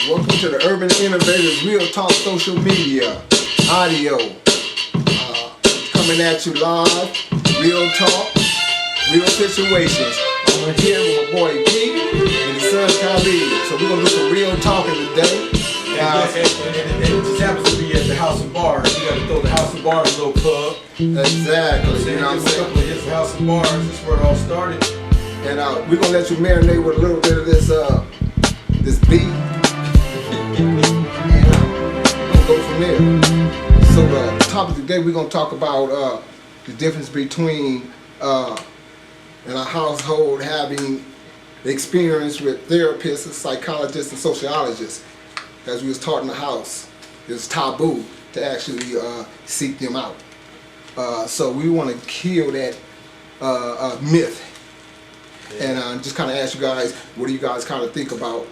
Welcome to the Urban Innovators Real Talk Social Media Audio. Coming at you live, real talk, real situations. I'm here with my boy G and his son Khalid. So we're going to do some real talking today. And it just happens to be at the House of Bars. You got to throw the House of Bars a little plug. Exactly. You know what I'm saying? It's the House of Bars. That's where it all started. And we're going to let you marinate with a little bit of this beat. And we'll go from there. So the topic today, we're going to talk about the difference between in a household having experience with therapists, psychologists, and sociologists. As we was taught in the house, it's taboo to actually seek them out. So we want to kill that myth. Yeah. And just kind of ask you guys, what do you guys kind of think about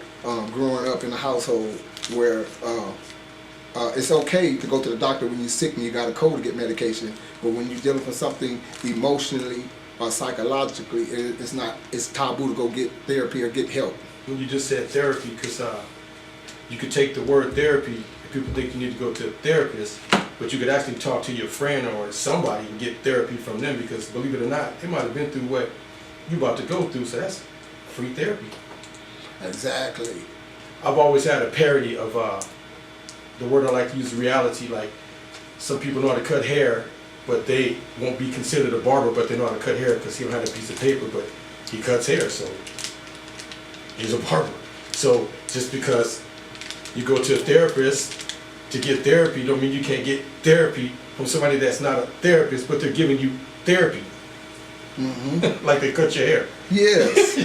growing up in a household where it's okay to go to the doctor when you're sick and you got a cold to get medication, but when you're dealing with something emotionally or psychologically, it's taboo to go get therapy or get help. When you just said therapy, because you could take the word therapy and people think you need to go to a therapist, but you could actually talk to your friend or somebody and get therapy from them, because believe it or not, they might have been through what you're about to go through, so that's free therapy. Exactly. I've always had a parody of the word I like to use, reality. Like, some people know how to cut hair, but they won't be considered a barber, but they know how to cut hair because he don't have a piece of paper, but he cuts hair, so he's a barber. So just because you go to a therapist to get therapy don't mean you can't get therapy from somebody that's not a therapist, but they're giving you therapy. Mm-hmm. Like they cut your hair. Yes.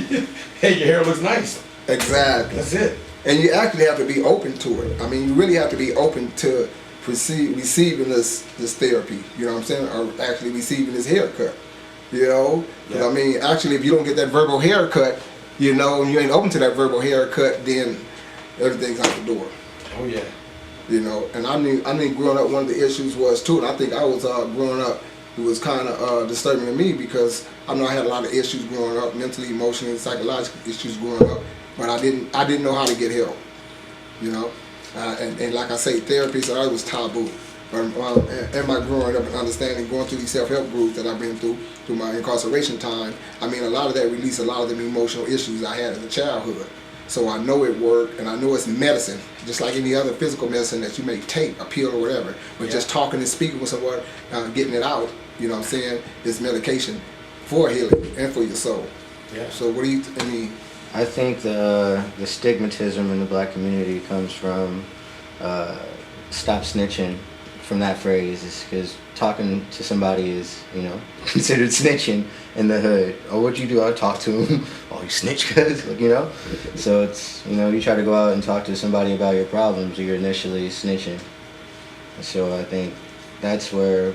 Hey, your hair looks nice. Exactly. That's it. And you actually have to be open to it. I mean, you really have to be open to receiving this therapy. You know what I'm saying? Or actually receiving this haircut. You know? Yeah. I mean, actually, if you don't get that verbal haircut, you know, and you ain't open to that verbal haircut, then everything's out the door. Oh yeah. You know, and I mean, growing up, one of the issues was too, and I think I was growing up, it was kind of disturbing to me, because I know I had a lot of issues growing up, mentally, emotionally, psychological issues growing up, but I didn't know how to get help. You know, and like I say, therapy, so that was taboo. But in my growing up and understanding, going through these self-help groups that I've been through my incarceration time, I mean, a lot of that released a lot of the emotional issues I had as a childhood. So I know it worked, and I know it's medicine, just like any other physical medicine that you may take, a pill or whatever. But just talking and speaking with someone, getting it out, you know what I'm saying, is medication for healing and for your soul. Yeah. So what do you, I mean? I think the stigmatism in the black community comes from stop snitching, from that phrase, is because talking to somebody is, you know, considered snitching in the hood. Oh, what'd you do? I talked to him. Oh, you snitch, cuz, you know? So it's, you know, you try to go out and talk to somebody about your problems, you're initially snitching. So I think that's where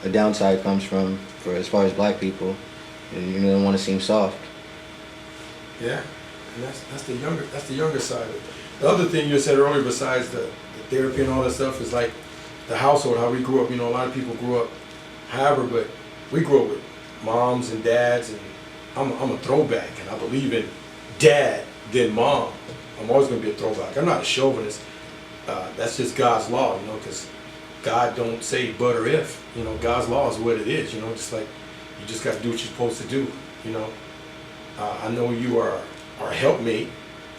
a downside comes from, for as far as black people. You don't want to seem soft. Yeah, and that's the younger side of it. The other thing you said earlier, besides the therapy and all that stuff, is like the household, how we grew up. You know, a lot of people grew up however, but we grew up with moms and dads, and I'm a throwback, and I believe in dad then mom. I'm always going to be a throwback. I'm not a chauvinist. That's just God's law, you know, because God don't say but or if. You know, God's law is what it is, you know, just like you just got to do what you're supposed to do, you know. I know you are our helpmate,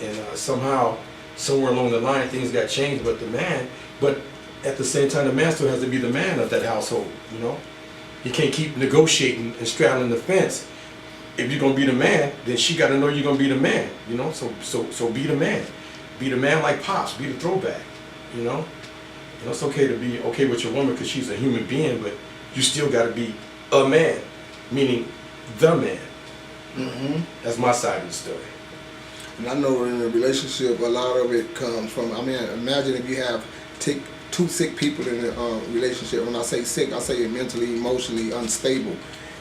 and somehow, somewhere along the line, things got changed, but at the same time, the man still has to be the man of that household, you know. You can't keep negotiating and straddling the fence. If you're gonna be the man, then she got to know you're gonna be the man, you know. So be the man. Be the man like Pops. Be the throwback, you know. You know, it's okay to be okay with your woman because she's a human being, but you still got to be a man, meaning the man. Mm-hmm. That's my side of the story. And I know in a relationship, a lot of it comes from, I mean, imagine if you have two sick people in a relationship. When I say sick, I say mentally, emotionally unstable.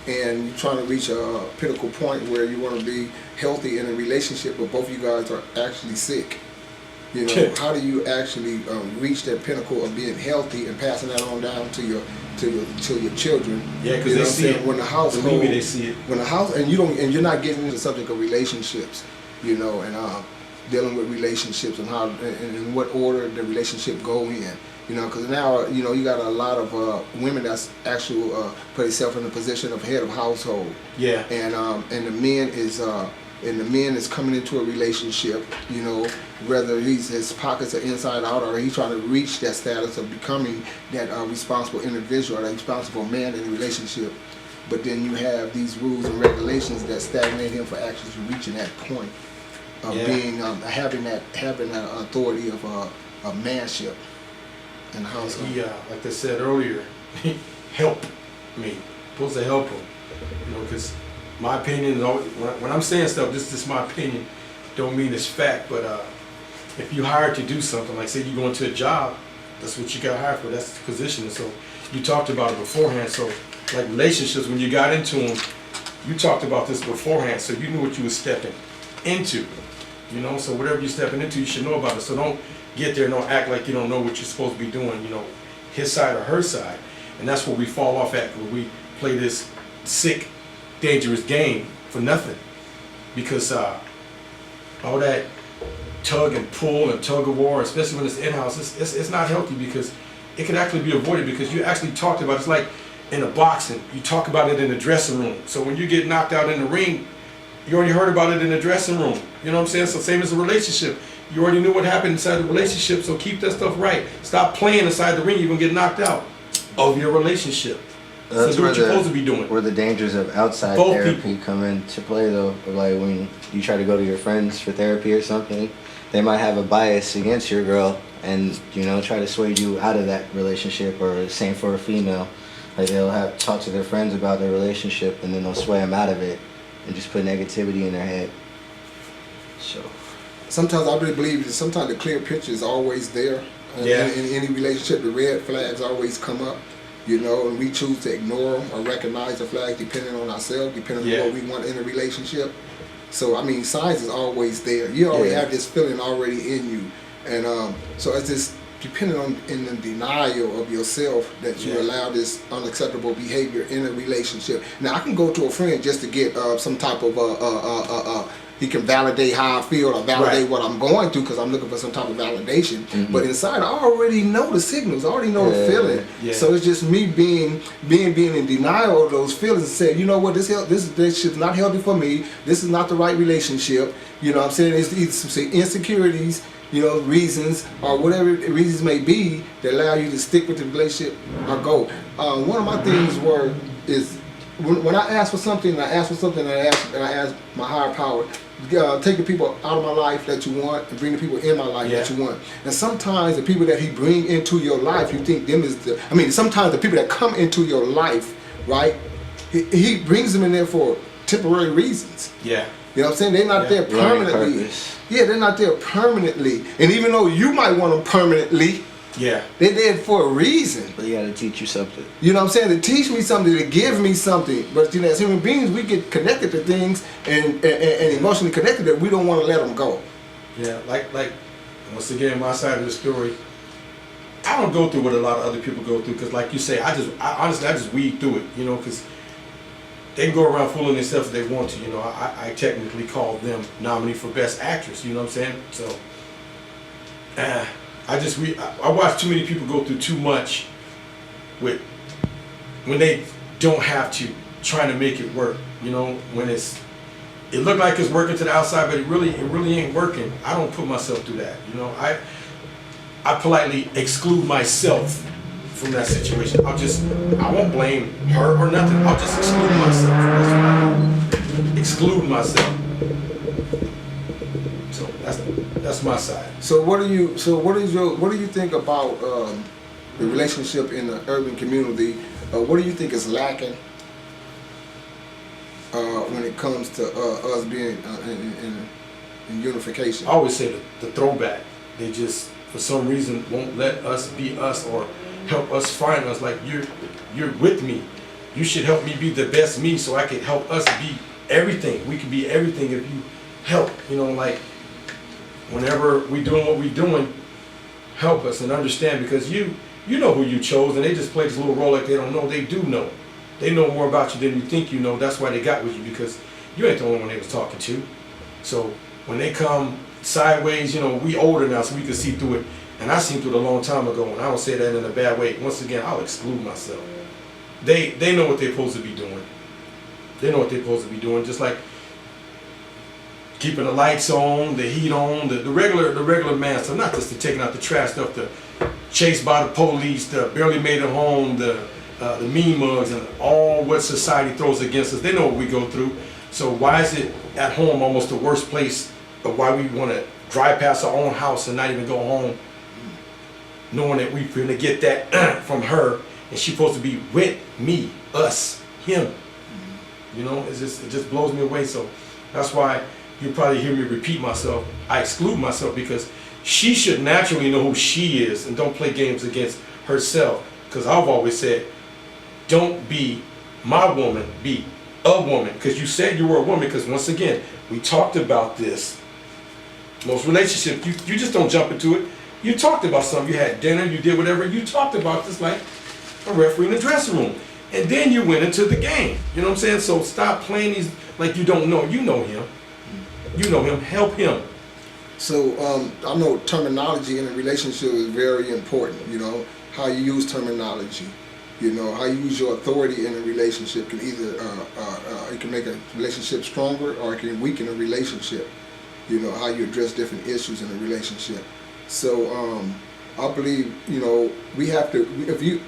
And you're trying to reach a pinnacle point where you want to be healthy in a relationship, but both of you guys are actually sick. You know, how do you actually reach that pinnacle of being healthy and passing that on down to your children? Yeah, because they see it. When the household, they see it. When the house, and you're not getting into the subject of relationships, you know, and dealing with relationships and how and in what order the relationship go in. You know, because now you got a lot of women that's actually put themselves in a position of head of household. Yeah. And the men is coming into a relationship. You know, whether his pockets are inside out or he's trying to reach that status of becoming that responsible individual, or that responsible man in a relationship. But then you have these rules and regulations that stagnate him for actually reaching that point of being having that authority of manship in the household. He, like I said earlier, help me. Supposed to help him. You know, because my opinion is always, when I'm saying stuff, this is my opinion. Don't mean it's fact, but if you hired to do something, like say you go into a job, that's what you got hired for. That's the position. And so you talked about it beforehand. So like relationships, when you got into them, you talked about this beforehand, so you knew what you were stepping into. You know, so whatever you're stepping into, you should know about it. So don't get there and don't act like you don't know what you're supposed to be doing, you know, his side or her side. And that's where we fall off at, where we play this sick, dangerous game for nothing. Because all that tug and pull and tug of war, especially when it's in-house, it's not healthy, because it can actually be avoided, because you actually talked about it. It's like in a boxing, you talk about it in the dressing room. So when you get knocked out in the ring, you already heard about it in the dressing room. You know what I'm saying? So same as a relationship. You already knew what happened inside the relationship, so keep that stuff right. Stop playing inside the ring, you're going to get knocked out of your relationship. So do what you're supposed to be doing. Where the dangers of outside Both therapy come into play, though. Like when you try to go to your friends for therapy or something, they might have a bias against your girl and, you know, try to sway you out of that relationship, or same for a female. Like they'll have talk to their friends about their relationship and then they'll sway them out of it and just put negativity in their head. So sometimes I really believe that sometimes the clear picture is always there. Yeah. In any relationship, the red flags always come up, you know, and we choose to ignore them or recognize the flags depending on ourselves, depending on what we want in a relationship. So, I mean, signs is always there. You already have this feeling already in you. And so it's just depending on in the denial of yourself that you allow this unacceptable behavior in a relationship. Now, I can go to a friend just to get some type of he can validate how I feel or validate what I'm going through, because I'm looking for some type of validation. But inside, I already know the signals. I already know the feeling. So it's just me being in denial of those feelings and saying, you know what, this shit's not healthy for me. This is not the right relationship. You know what I'm saying? It's some insecurities, you know, reasons or whatever reasons may be that allow you to stick with the relationship or go. One of my things is when I ask for something, I ask my higher power, take the people out of my life that you want and bring the people in my life that you want. And sometimes the people that he bring into your life, you think them is sometimes the people that come into your life, right, he brings them in there for temporary reasons. Yeah. You know what I'm saying? They're not there permanently. Yeah, they're not there permanently. And even though you might want them permanently, they're there for a reason. But you gotta teach you something. You know what I'm saying? To teach me something, to give me something. But you know, as human beings, we get connected to things and emotionally connected that we don't want to let them go. Yeah, like once again, my side of the story, I don't go through what a lot of other people go through, because like you say, I honestly just weed through it, you know, because they can go around fooling themselves if they want to, you know. I technically call them nominee for Best Actress, you know what I'm saying? So, I watch too many people go through too much when they don't have to, trying to make it work, you know, when it look like it's working to the outside, but it really ain't working. I don't put myself through that, you know. I politely exclude myself from that situation. I won't blame her or nothing. I'll just exclude myself. That's what I do. Exclude myself. So that's my side. So what do you think about the relationship in the urban community? What do you think is lacking when it comes to us being in unification? I always say the throwback. They just for some reason won't let us be us or help us find us. Like you're with me. You should help me be the best me, so I can help us be everything. We can be everything if you help. You know, like whenever we doing what we doing, help us and understand, because you know who you chose, and they just play this little role like they don't know. They do know. They know more about you than you think you know. That's why they got with you, because you ain't the only one they was talking to. So when they come sideways. You know, we older now, so we can see through it. And I seen through it a long time ago, and I don't say that in a bad way. Once again, I'll exclude myself. They know what they're supposed to be doing. They know what they're supposed to be doing, just like keeping the lights on, the heat on, the regular man stuff, not just the taking out the trash stuff, the chased by the police, the barely made it home, the mean mugs, and all what society throws against us. They know what we go through. So why is it at home almost the worst place of why we want to drive past our own house and not even go home, knowing that we're going to get that from her, and she's supposed to be with me, us, him. You know, it just blows me away. So that's why you probably hear me repeat myself. I exclude myself because she should naturally know who she is and don't play games against herself. Because I've always said, don't be my woman, be a woman. Because you said you were a woman. Because once again, we talked about this. Most relationships, you just don't jump into it. You talked about something. You had dinner, you did whatever. You talked about this like a referee in the dressing room. And then you went into the game. You know what I'm saying? So stop playing these like you don't know. You know him. You know him. Help him. So I know terminology in a relationship is very important. You know, how you use terminology. You know, how you use your authority in a relationship can either it can make a relationship stronger or it can weaken a relationship. You know, how you address different issues in a relationship. So I believe, you know, we have to,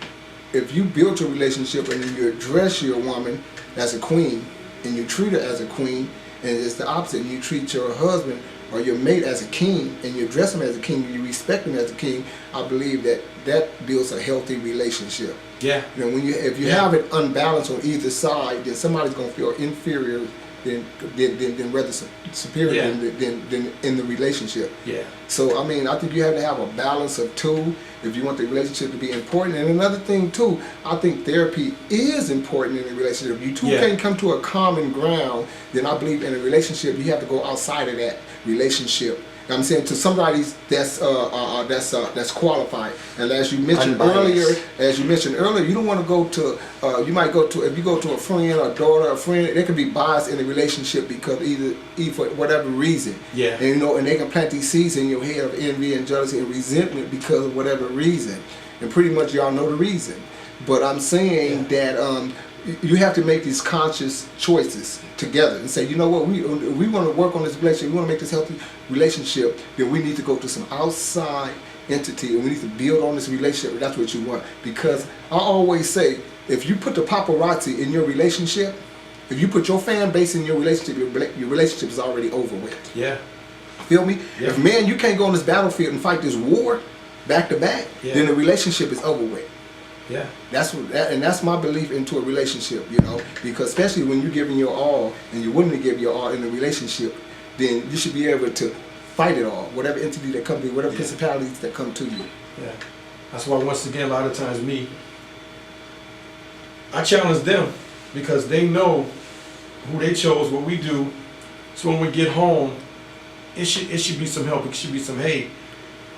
if you build your relationship and then you address your woman as a queen and you treat her as a queen, and it's the opposite, and you treat your husband or your mate as a king and you address him as a king and you respect him as a king, I believe that builds a healthy relationship. Yeah. You know, if you have it unbalanced on either side, then somebody's going to feel inferior than rather superior than in the relationship. Yeah. So I mean, I think you have to have a balance of two if you want the relationship to be important. And another thing too, I think therapy is important in a relationship. If you two can't come to a common ground, then I believe in a relationship you have to go outside of that relationship. I'm saying to somebody that's qualified. And as you mentioned earlier, you don't want to go to. You might go to, if you go to a friend, a daughter, a friend. They can be biased in a relationship because either for whatever reason. Yeah. And you know, and they can plant these seeds in your head of envy and jealousy and resentment because of whatever reason. And pretty much y'all know the reason. But I'm saying that you have to make these conscious choices together and say, you know what, we want to work on this relationship, we want to make this healthy relationship, then we need to go to some outside entity and we need to build on this relationship if that's what you want. Because I always say, if you put the paparazzi in your relationship, if you put your fan base in your relationship is already over with. Yeah. Feel me? Yeah. If man, you can't go on this battlefield and fight this war back to back, then the relationship is over with. Yeah. That's my belief into a relationship, you know, because especially when you're giving your all and you're willing to give your all in a relationship, then you should be able to fight it all, whatever entity that comes to you, whatever principalities that come to you. Yeah. That's why once again, a lot of times I challenge them because they know who they chose, what we do. So when we get home, it should be some help. It should be some, hey,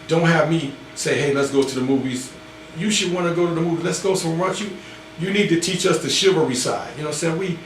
don't have me say, hey, let's go to the movies. You should want to go to the movie. Let's go somewhere. You need to teach us the chivalry side. You know what I'm saying?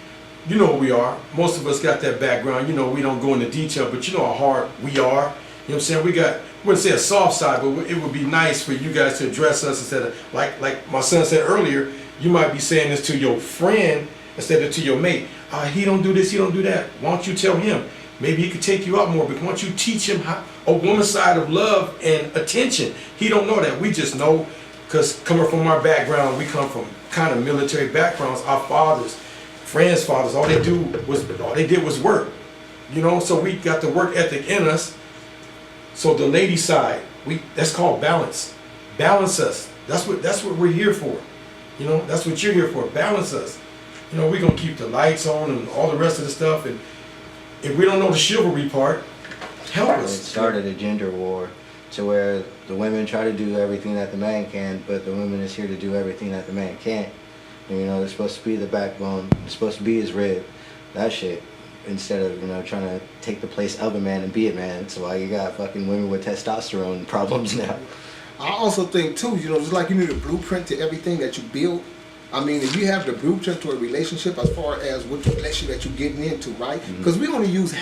You know who we are. Most of us got that background. You know, we don't go into detail, but you know how hard we are. You know what I'm saying? I wouldn't say a soft side, but it would be nice for you guys to address us instead of, like my son said earlier, you might be saying this to your friend instead of to your mate. He don't do this, he don't do that. Why don't you tell him? Maybe he could take you out more, but why don't you teach him a woman's side of love and attention? He don't know that. We just know. Because coming from our background, we come from kind of military backgrounds. Our fathers, friends' fathers, all they did was work. You know, so we got the work ethic in us. So the lady side, that's called balance. Balance us. That's what we're here for. You know, that's what you're here for. Balance us. You know, we're gonna keep the lights on and all the rest of the stuff. And if we don't know the chivalry part, help us. It started a gender war. To where the women try to do everything that the man can, but the woman is here to do everything that the man can't. And, you know, they're supposed to be the backbone. They're supposed to be his rib. That shit. Instead of, you know, trying to take the place of a man and be a man. So why you got fucking women with testosterone problems now. I also think too, you know, just like you need a blueprint to everything that you build, I mean, if you have the blueprint to a relationship as far as what the relationship that you're getting into, right? Because we only use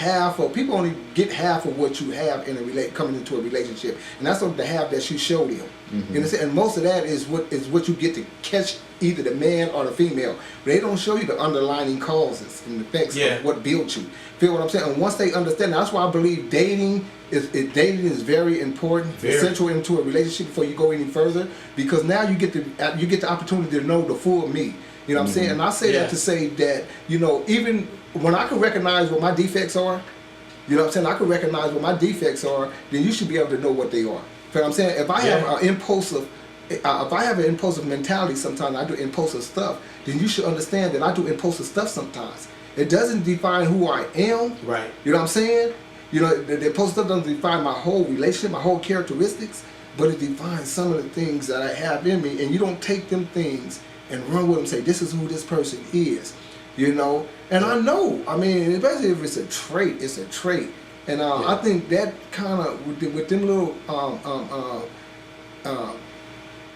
people only get half of what you have in coming into a relationship, and that's the half that you show them. You understand? And most of that is what you get to catch either the man or the female. But they don't show you the underlying causes and effects of what built you. Feel what I'm saying? And once they understand, that's why I believe dating is very important, essential into a relationship before you go any further. Because now you get the opportunity to know the full me. You know what I'm saying? And I say that to say that, you know, even when I can recognize what my defects are, you know what I'm saying? I can recognize what my defects are, then you should be able to know what they are. Feel what I'm saying? If I have an impulsive mentality sometimes, I do impulsive stuff, then you should understand that I do impulsive stuff sometimes. It doesn't define who I am. Right. You know what I'm saying? You know, the impulsive stuff doesn't define my whole relationship, my whole characteristics, but it defines some of the things that I have in me, and you don't take them things and run with them and say, this is who this person is. You know? And I know, I mean, especially if it's a trait, it's a trait. And I think that kind of, with them little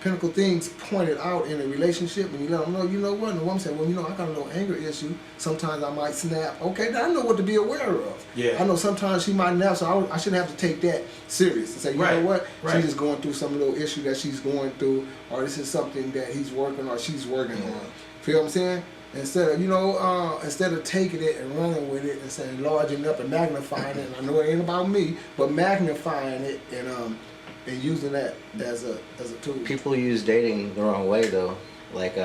pinnacle things pointed out in a relationship, and you let them know, you know what, and the woman said, well, you know, I got a little anger issue. Sometimes I might snap. Okay, now I know what to be aware of. Yeah. I know sometimes she might snap, so I shouldn't have to take that serious and say, you know what, she's just going through some little issue that she's going through, or this is something that he's working or she's working on. Feel what I'm saying? Instead of, you know, instead of taking it and running with it and saying enlarging up and magnifying it, and I know it ain't about me, but magnifying it and using that as a tool. People use dating the wrong way though. Like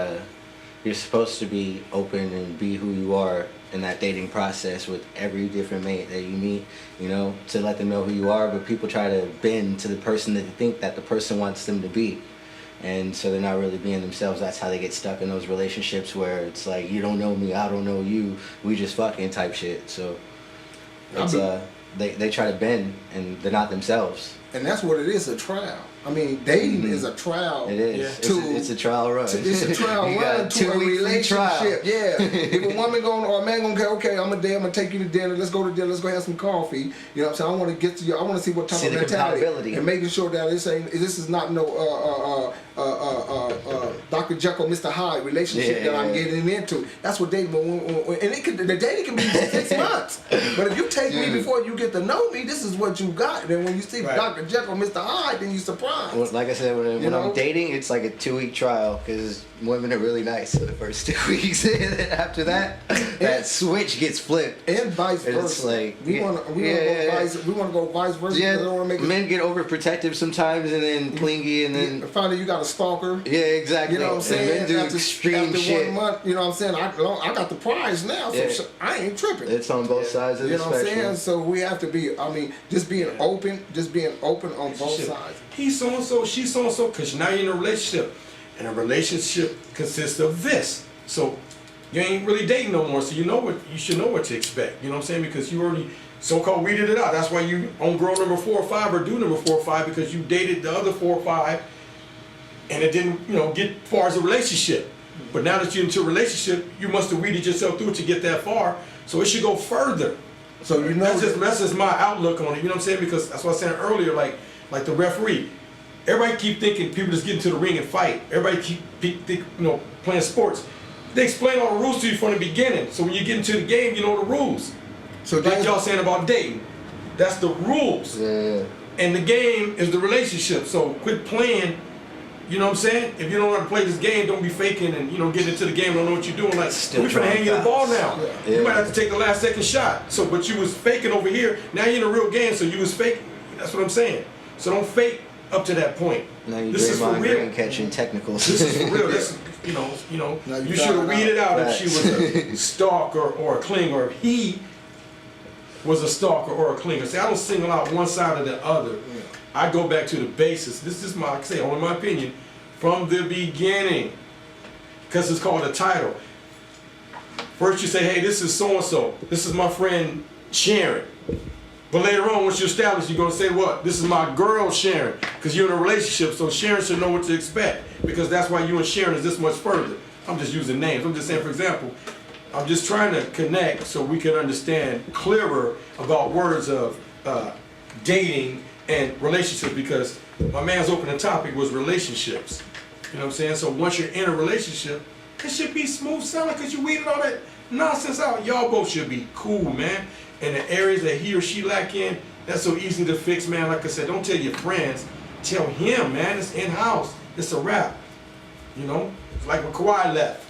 you're supposed to be open and be who you are in that dating process with every different mate that you meet, you know, to let them know who you are, but people try to bend to the person that they think that the person wants them to be. And so they're not really being themselves. That's how they get stuck in those relationships where it's like, you don't know me, I don't know you, we just fucking type shit. So it's they try to bend and they're not themselves. And that's what it is, a trial. I mean, dating is a trial. It is. It's a trial run. It's a trial run to a relationship. Yeah. If a woman or a man gonna go, okay, I'm gonna take you to dinner. Let's go to dinner. Let's go have some coffee. You know what I'm saying? I want to get to you. I want to see what type of mentality and making sure that this is not no Dr. Jekyll, Mr. Hyde relationship that I'm getting into. That's what dating. And the dating can be 6 months. But if you take me before you get to know me, this is what you got. Then when you see Dr. Jekyll, Mr. Hyde, then you surprised. Well, like I said, when I'm dating, it's like a 2-week trial because women are really nice for the first 2 weeks. And then after that, that switch gets flipped. And vice versa. It's like we want to go vice versa. Yeah, men get overprotective sometimes and then clingy and then finally you got a stalker. Yeah, exactly. You know what I'm saying? Men do extreme shit. 1 month, you know what I'm saying? I got the prize now, so I ain't tripping. It's on both sides of the spectrum. You know what I'm saying? So we have to be. I mean, just being open on both sides. He's so and so, she's so and so, because now you're in a relationship, and a relationship consists of this. So you ain't really dating no more. So you should know what to expect. You know what I'm saying? Because you already so-called weeded it out. That's why you on girl number 4 or 5 or do number 4 or 5 because you dated the other 4 or 5, and it didn't get far as a relationship. But now that you're into a relationship, you must have weeded yourself through to get that far. So it should go further. So that's just my outlook on it. You know what I'm saying? Because that's what I was saying earlier. Like the referee, everybody keep thinking people just get into the ring and fight. Everybody keep playing sports. They explain all the rules to you from the beginning. So when you get into the game, you know the rules. So like y'all saying about dating, that's the rules. Yeah. And the game is the relationship. So quit playing. You know what I'm saying? If you don't know how to play this game, don't be faking and getting into the game. Don't know what you're doing. Like we're finna hang you the ball now. Yeah. You might have to take the last second shot. So, but you was faking over here. Now you're in a real game. So you was faking. That's what I'm saying. So don't fake up to that point. Now you this is for real. Catching technicals. This is for real. This, you should have weeded out if she was a stalker or a clinger, or if he was a stalker or a clinger. See, I don't single out one side or the other. Yeah. I go back to the basis. This is only my opinion, from the beginning, because it's called a title. First you say, hey, this is so-and-so. This is my friend Sharon. But later on, once you establish, you're going to say what? This is my girl Sharon, because you're in a relationship, so Sharon should know what to expect, because that's why you and Sharon is this much further. I'm just using names. I'm just saying, for example, I'm just trying to connect so we can understand clearer about words of dating and relationships, because my man's opening topic was relationships. You know what I'm saying? So once you're in a relationship, It should be smooth sailing because you weeded all that nonsense out. Y'all both should be cool, man. And the areas that he or she lack in, that's so easy to fix, man. Like I said, don't tell your friends. Tell him, man. It's in-house. It's a wrap. You know? It's like when Kawhi left.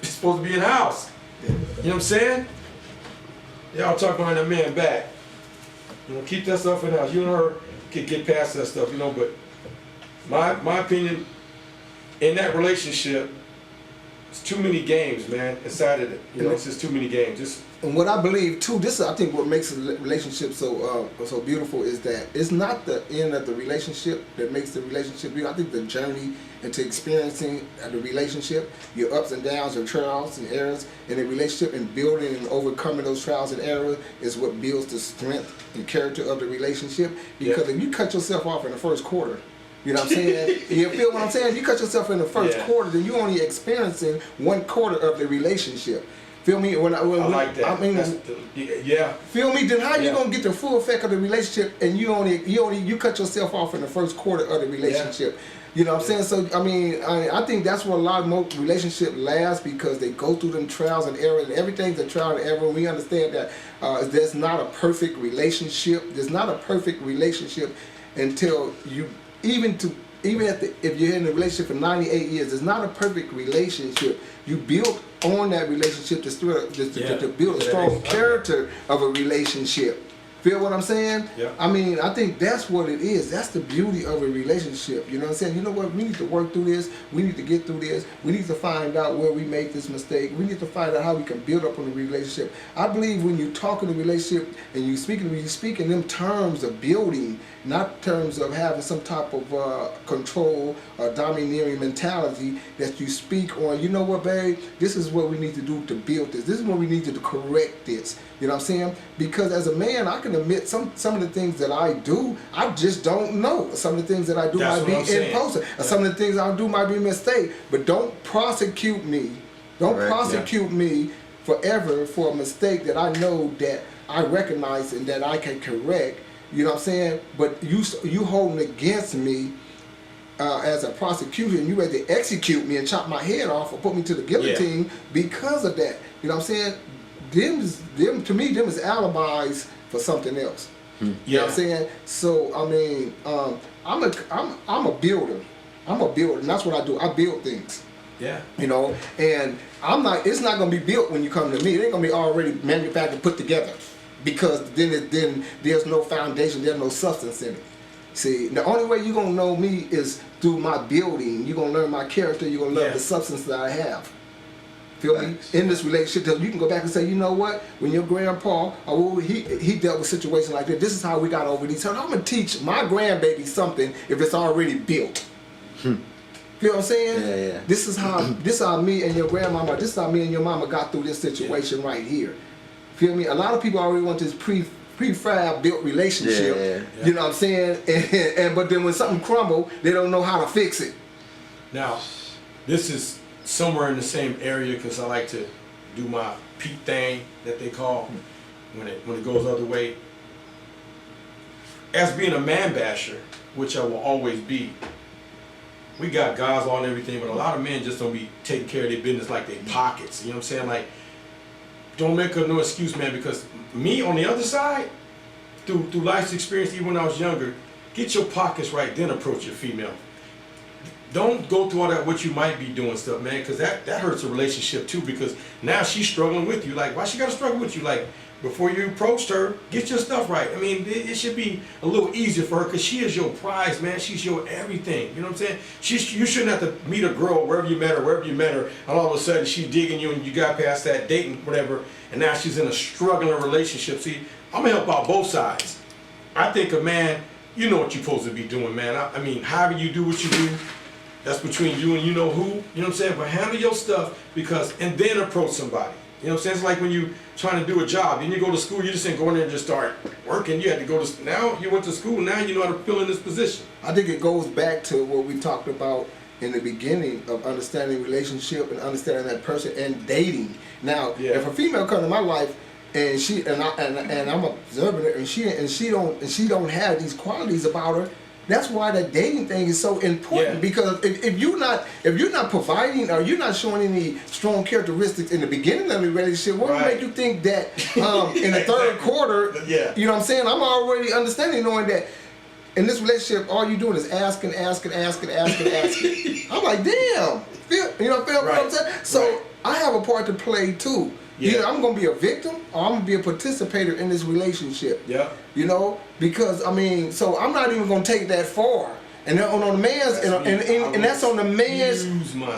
It's supposed to be in-house. You know what I'm saying? Y'all talk behind that man back. You know, keep that stuff in-house. You and her can get past that stuff, you know, but my opinion, in that relationship, it's too many games, man, inside of it. You know, it's just too many games. And what I believe too, this is I think what makes a relationship so beautiful is that it's not the end of the relationship that makes the relationship beautiful. I think the journey into experiencing the relationship, your ups and downs, your trials and errors in a relationship, and building and overcoming those trials and errors is what builds the strength and character of the relationship. Because if you cut yourself off in the first quarter, you know what I'm saying? You feel what I'm saying? You cut yourself in the first quarter, then you're only experiencing 1/4 of the relationship. Feel me? When I like that. I mean, feel me? Then how you gonna get the full effect of the relationship and you cut yourself off in the first quarter of the relationship? You know what I'm saying? So I mean, I think that's where a lot of most relationships last, because they go through them trials and errors, and everything's a trial and error. We understand that there's not a perfect relationship. There's not a perfect relationship until you if you're in a relationship for 98 years, it's not a perfect relationship. You build on that relationship to build a strong character of a relationship. Feel what I'm saying? Yeah. I mean, I think that's what it is. That's the beauty of a relationship. You know what I'm saying? You know what? We need to work through this. We need to get through this. We need to find out where we make this mistake. We need to find out how we can build up on the relationship. I believe when you talk in a relationship and you speak in them terms of building, not terms of having some type of control or domineering mentality, that you speak on, you know what, babe, this is what we need to do to build this. This is what we need to do to correct this. You know what I'm saying? Because as a man, I can admit some of the things that I do, I just don't know. Some of the things that I do might be impulsive. Some of the things I do might be a mistake. But don't prosecute me. Don't prosecute me forever for a mistake that I know that I recognize and that I can correct. You know what I'm saying? But you holding against me as a prosecution, you ready to execute me and chop my head off or put me to the guillotine because of that. You know what I'm saying? Them to me, them is alibis for something else. You know what I'm saying? So I mean, I'm a builder. I'm a builder, and that's what I do. I build things. Yeah. You know, and it's not gonna be built when you come to me. It ain't gonna be already manufactured, put together, because then there's no foundation, there's no substance in it. See, the only way you're gonna know me is through my building. You're gonna learn my character. You're gonna learn the substance that I have. Feel me? In this relationship, you can go back and say, you know what? When your grandpa, he dealt with situations like this is how we got over these. So I'm gonna teach my grandbaby something if it's already built. Feel what I'm saying? Yeah. This is how me and your grandmama, this is how me and your mama got through this situation right here. Feel me? A lot of people already want this prefab built relationship. Yeah. You know what I'm saying? And but then when something crumble, they don't know how to fix it. Now, this is somewhere in the same area, because I like to do my peak thing that they call when it goes the other way. As being a man basher, which I will always be, we got guys on everything, but a lot of men just don't be taking care of their business like their pockets. You know what I'm saying? Like, don't make no excuse, man, because me on the other side, through life's experience, even when I was younger, get your pockets right, then approach your female. Don't go through all that what you might be doing stuff, man, because that hurts a relationship too, because now she's struggling with you. Like, why she gotta struggle with you? Like, before you approached her, get your stuff right. I mean, it should be a little easier for her, because she is your prize, man. She's your everything. You know what I'm saying? You shouldn't have to meet a girl wherever you met her, and all of a sudden she's digging you and you got past that dating, whatever, and now she's in a struggling relationship. See, I'm gonna help out both sides. I think a man, you know what you're supposed to be doing, man. I mean, however you do what you do, that's between you and you know who. You know what I'm saying? But handle your stuff, and then approach somebody. You know what I'm saying? It's like when you trying to do a job, then you go to school, you just ain't go in there and just start working. You had to go to, now you went to school, now you know how to fill in this position. I think it goes back to what we talked about in the beginning of understanding relationship and understanding that person and dating. Now, if a female comes to my life and I'm observing her and she don't have these qualities about her, That's why the dating thing is so important. Yeah. Because if you're not providing or you're not showing any strong characteristics in the beginning of the relationship, what would Right. make you think that in the third quarter, Yeah. you know what I'm saying? I'm already understanding, knowing that in this relationship, all you're doing is asking. I'm like, damn. Feel what I'm Right. saying? So Right. I have a part to play too. Yeah. Either I'm gonna be a victim or I'm gonna be a participator in this relationship. Yeah. You know, because I mean, so I'm not even gonna take that far. And then on the man's and that's on the man's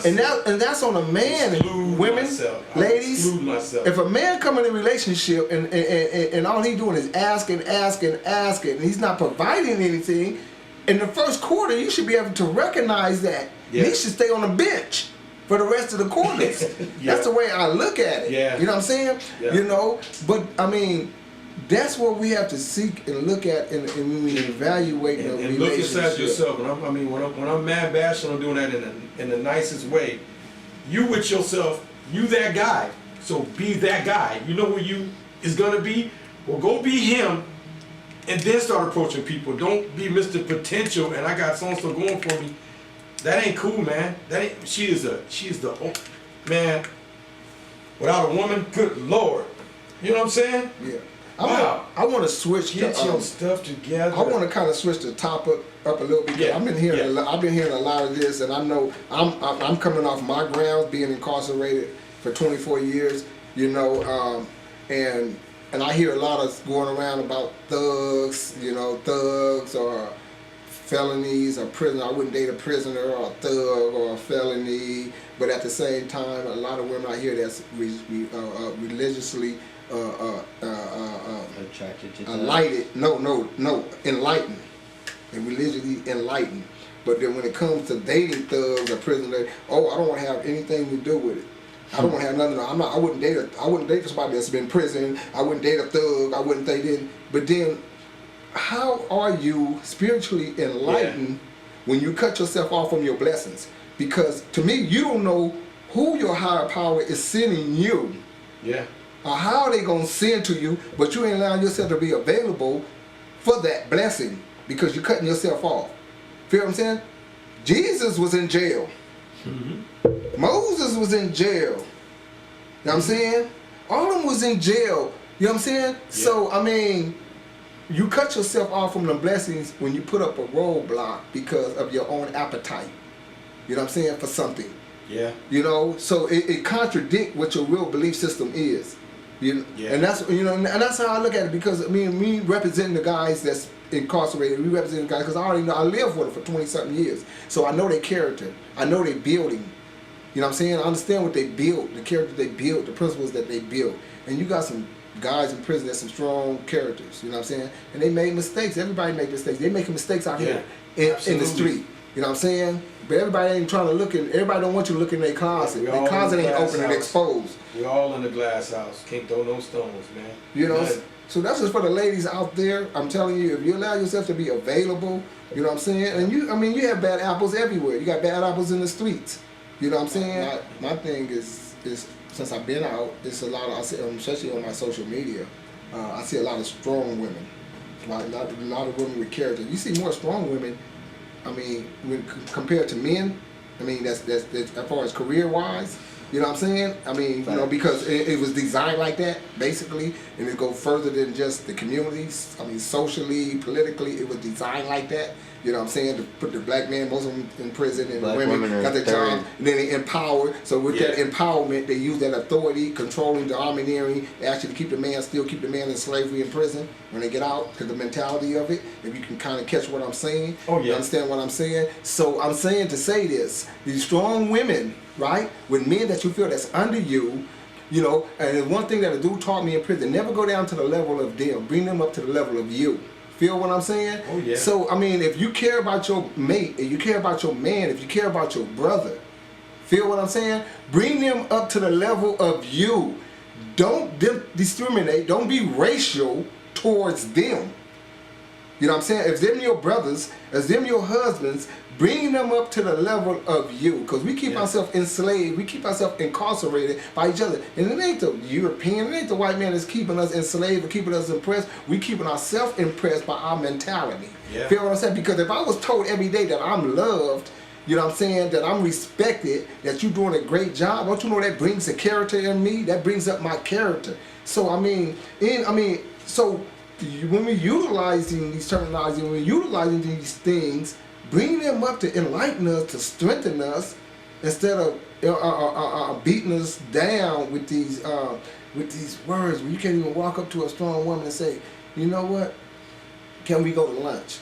and that's on the man. Exclude Women, myself. I ladies. exclude myself. If a man come in a relationship and all he doing is asking, and he's not providing anything, in the first quarter you should be able to recognize that. Yeah. He should stay on the bench for the rest of the quarters. Yeah. That's the way I look at it. Yeah. You know what I'm saying? Yeah. You know, but I mean, that's what we have to seek and look at and when we evaluate the And look relationship. inside yourself. When I'm mad bashing, I'm doing that in the nicest way. You with yourself, you that guy. So be that guy. You know where you is gonna be? Well, go be him, and then start approaching people. Don't be Mr. Potential. And I got so and so going for me. That ain't cool, man. That ain't. She is the man. Without a woman, good Lord. You know what I'm saying? Yeah. Wow. I want to switch. Get to, your stuff together. I want to kind of switch the topic up a little bit. Yeah. I've been hearing a lot of this, and I know I'm coming off my grounds, being incarcerated for 24 years. You know, and I hear a lot of going around about thugs. You know, thugs or felonies or prison. I wouldn't date a prisoner or a thug or a felony. But at the same time, a lot of women I hear that's religiously Attracted to enlightened. Enlightened. And religiously enlightened. But then when it comes to dating thugs or prisoners, I don't want to have anything to do with it. I don't want to have nothing. I wouldn't date somebody that's been in prison. I wouldn't date a thug. I wouldn't date it. But then, how are you spiritually enlightened when you cut yourself off from your blessings? Because to me, you don't know who your higher power is sending you. Yeah. Or how they gonna send to you, but you ain't allowing yourself to be available for that blessing because you're cutting yourself off. Feel what I'm saying? Jesus was in jail. Mm-hmm. Moses was in jail. You know what I'm saying? All of them was in jail. You know what I'm saying? Yeah. So, I mean, you cut yourself off from the blessings when you put up a roadblock because of your own appetite. You know what I'm saying? For something. Yeah. You know, so it contradicts what your real belief system is. You know? Yeah. And that's how I look at it, because I mean, me representing the guys that's incarcerated, we represent the guys because I already know, I lived with them for 20-something years. So I know their character. I know their building. You know what I'm saying? I understand what they built, the character they built, the principles that they built. And you got some guys in prison that's some strong characters, you know what I'm saying? And they made mistakes. Everybody make mistakes. They making mistakes out here in the street. You know what I'm saying? But everybody ain't trying to look in, everybody don't want you to look in their closet. Their closet ain't open and exposed. We're all in the glass house. Can't throw no stones, man. You know? So that's just for the ladies out there. I'm telling you, if you allow yourself to be available, you know what I'm saying? And you have bad apples everywhere. You got bad apples in the streets. You know what I'm saying? My thing is since I've been out, it's a lot of, especially on my social media, I see a lot of strong women. Right? A lot of women with character. You see more strong women, I mean, when compared to men, I mean, that's as far as career-wise, you know what I'm saying? I mean, you know, because it was designed like that, basically, and it go further than just the communities. I mean, socially, politically, it was designed like that. You know what I'm saying? To put the black man, most of them in prison, and black women got their jobs, and then they empower. So with that empowerment, they use that authority, controlling, domineering, actually keep the man in slavery in prison when they get out, because the mentality of it, if you can kind of catch what I'm saying. Oh, yeah. You understand what I'm saying? So I'm saying to say this, these strong women, right, with men that you feel that's under you, you know, and there's one thing that a dude taught me in prison, never go down to the level of them, bring them up to the level of you. Feel what I'm saying? Oh, yeah. So, I mean, if you care about your mate, if you care about your man, if you care about your brother, feel what I'm saying? Bring them up to the level of you. Don't discriminate. Don't be racial towards them. You know You know what I'm saying? If them your brothers, if them your husbands, bring them up to the level of you. Because we keep ourselves enslaved, we keep ourselves incarcerated by each other. And it ain't the European, it ain't the white man that's keeping us enslaved or keeping us impressed. We keeping ourselves impressed by our mentality. Yeah. Feel what I'm saying? Because if I was told every day that I'm loved, you know what I'm saying, that I'm respected, that you're doing a great job, don't you know that brings a character in me? That brings up my character. So when we utilizing these terminology, when we're utilizing these things, bring them up to enlighten us, to strengthen us, instead of beating us down with these words where you can't even walk up to a strong woman and say, you know what, can we go to lunch?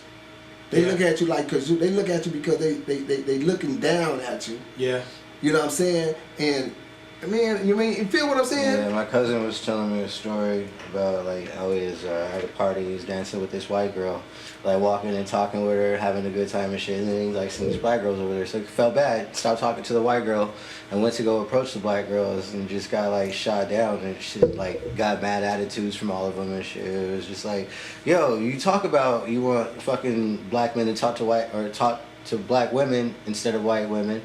They look at you like, they look at you because they looking down at you. Yeah. You know what I'm saying? And man, you feel what I'm saying? Yeah, my cousin was telling me a story about like how he was at a party, he was dancing with this white girl, like walking and talking with her, having a good time and shit, and then he like seeing these black girls over there, so he felt bad, stopped talking to the white girl, and went to go approach the black girls, and just got like shot down and shit, like got mad attitudes from all of them and shit. It was just like, yo, you talk about you want fucking black men to talk to black women instead of white women.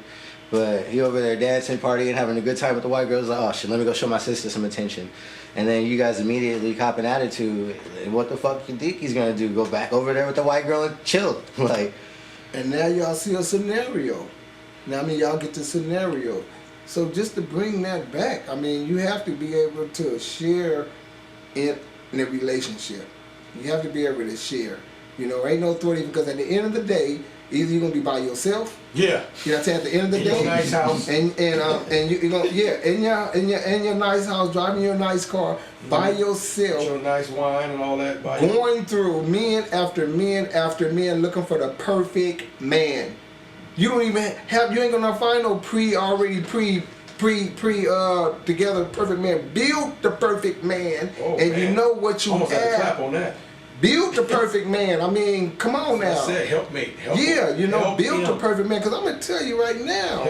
But he over there dancing, partying, having a good time with the white girls. Like, oh shit, let me go show my sister some attention. And then you guys immediately cop an attitude. What the fuck you think he's gonna do? Go back over there with the white girl and chill? Like. And now y'all see a scenario. Now y'all get the scenario. So just to bring that back, you have to be able to share in a relationship. You have to be able to share. Ain't no authority, because at the end of the day, either you're gonna be by yourself. Yeah. You know what I'm saying? At the end of the day, your nice house. and you're gonna in your nice house, driving your nice car by yourself. With your nice wine and all that. Going through men after men after men, looking for the perfect man. You don't even have. You ain't gonna find no together perfect man. Build the perfect man, and man. You know what you almost have. Had to clap on that. Build the perfect man. Come on now. I said helpmate. Build the perfect man. Because I'm gonna tell you right now.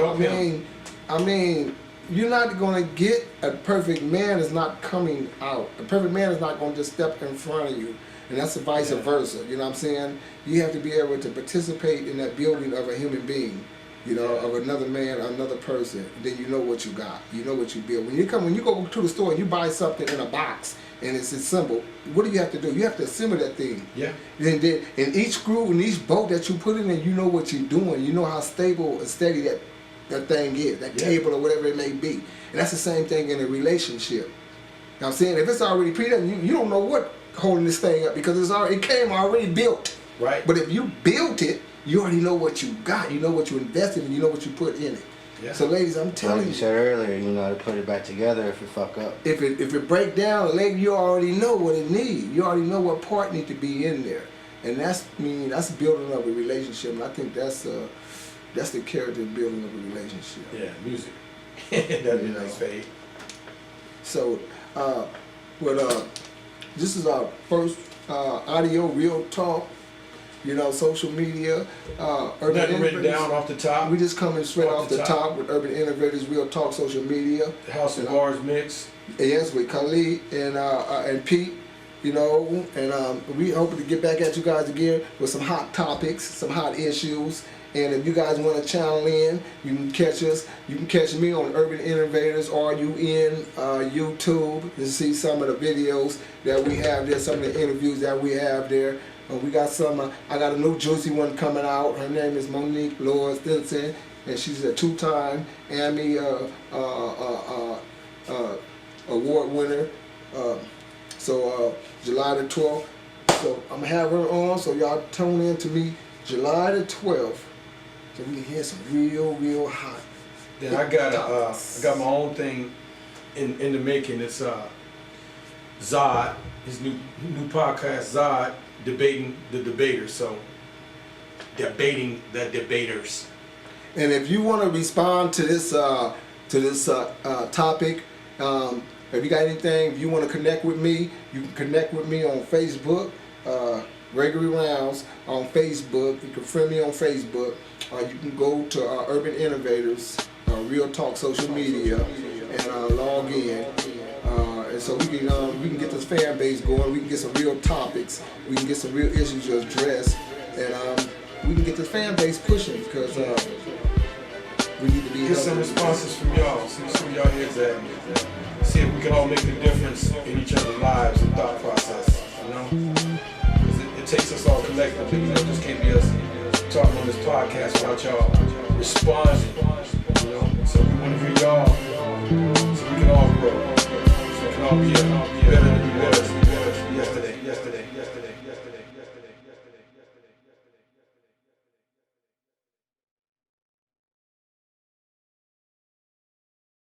You're not gonna get a perfect man is not coming out. A perfect man is not gonna just step in front of you, and that's the vice versa. You know what I'm saying? You have to be able to participate in that building of a human being. Of another man, another person. Then you know what you got. You know what you build. When you go to the store and you buy something in a box and it's assembled, what do you have to do? You have to assemble that thing. Yeah. And then in each screw, in each bolt that you put in there, you know what you're doing. You know how stable and steady that thing is, that cable or whatever it may be. And that's the same thing in a relationship. Now I'm saying, if it's already pre-done, you don't know what holding this thing up, because it came already built. Right. But if you built it, you already know what you got. You know what you invested in. You know what you put in it. Yeah. So, ladies, I'm telling you. Like you said earlier, you know how to put it back together if it fuck up. If it break down, lady, you already know what it needs. You already know what part need to be in there, and that's building of a relationship. And I think that's the character building of a relationship. Yeah, music. That'd be a nice fade. So, this is our first audio real talk. Social media, Urban Nothing written down off the top. We just coming straight off the top with Urban Innovators, Real Talk, social media. The House of Bars mix. Yes, with Khalid and Pete, and we hoping to get back at you guys again with some hot topics, some hot issues. And if you guys want to channel in, you can catch us. You can catch me on Urban Innovators, or you in YouTube to see some of the videos that we have there, some of the interviews that we have there. We got some. I got a new juicy one coming out. Her name is Monique Lord Stinson, and she's a two-time Emmy award winner. July the 12th. So I'm gonna have her on. So y'all tune in to me July the 12th, so we can hear some real hot. Then I got my own thing in the making. It's Zod, his new podcast, Zod. Debating the debaters, so debating the debaters. And if you want to respond to this topic, if you got anything, if you want to connect with me, you can connect with me on Facebook, Gregory Rounds on Facebook. You can friend me on Facebook, or you can go to Urban Innovators, Real Talk social media, and log in. and so we can get this fan base going. We can get some real topics. We can get some real issues addressed, and we can get this fan base pushing because we need to be. Get some responses from y'all. See where y'all heads at. See if we can all make a difference in each other's lives and thought process. You know, 'cause it takes us all collectively. You know, just can't be us talking on this podcast without y'all responding. You know, so we want to hear y'all, so we can all grow, so we can all be better than we was yesterday.